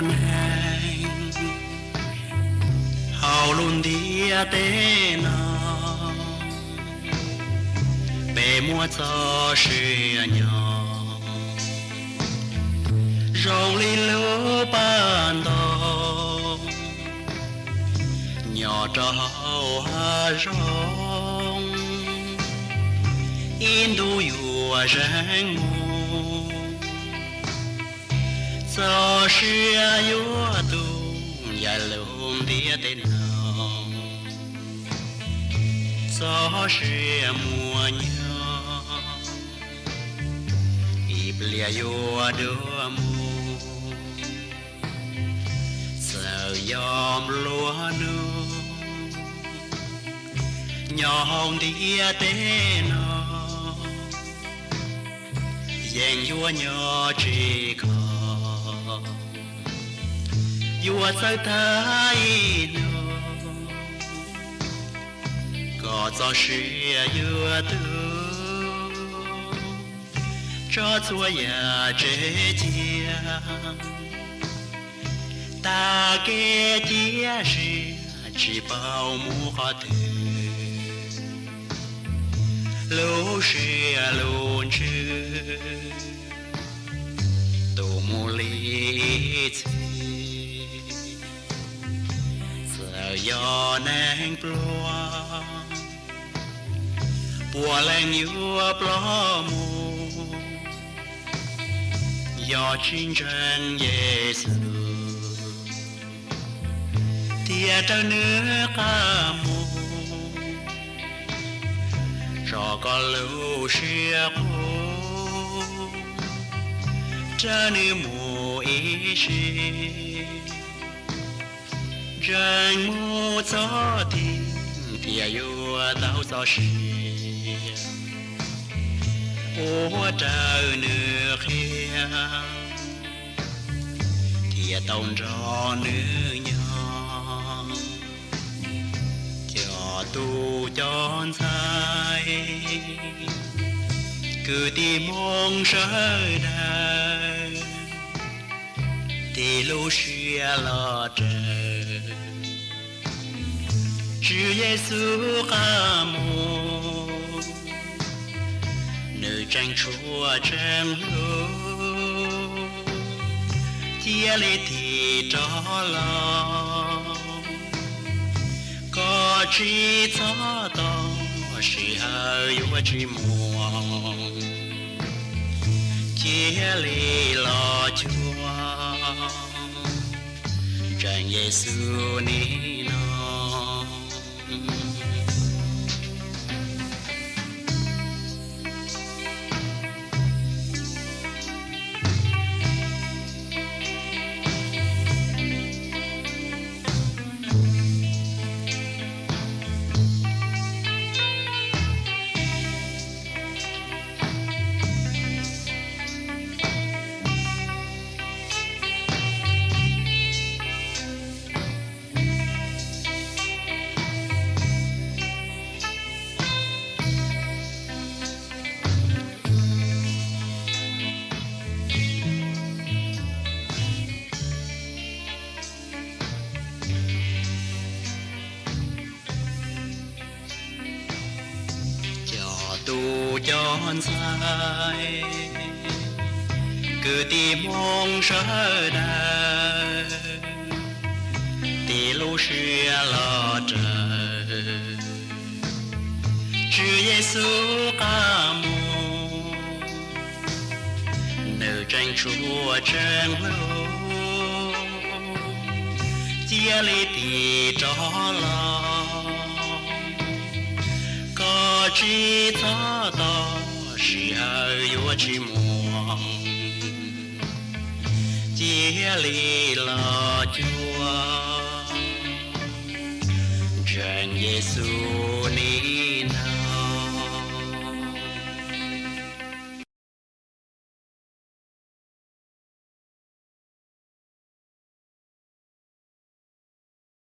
hành hào luôn dia tế nào bề mua cho sự nhỏ rong li lúa ban đầu nhỏ cho hào hà rong in đu yùa rang mù cho sự yùa tu ya luôn dia tế nào cho sự mùa nhỏ iblia yùa đưa mù sợ yom lúa nu nhỏ hồng dia tế nào dành yùa nhỏ chỉ có yùa sao thái nó có cho sự yùa tu cho chúa ya chế chia ta kê chia sự chỉ bao mu khó thể lâu sự luôn chứ tu mu lý do nang plua bùa lên yêu plua mù do chiến tranh Giêsu tia trao nước ca mù cho con lưu xia cô cha nữ mù ý xì rang mô gió tình thì yêu tao gió xì ô trời nước kia thì tông cho nữ nhỏ cho tu cho sai cứ tìm mong sớm đời thì lúc xưa lo trời Chúa Giêsu ca mô nơi tranh chúa tranh lô chia lệ thì cho lo có chỉ cho to sự hơi của chỉ muộn chia lệ lo chúa tranh Giêsu ni nó tu chọn sai cứ tìm mong sớm đời thì lúc 是老着，主耶稣阿姆，nơi tranh chúa chân lô, chia ly tì cho lo, có chỉ cho to, chỉ hơi yo chỉ muang, chia ly lo chúa. Giêsu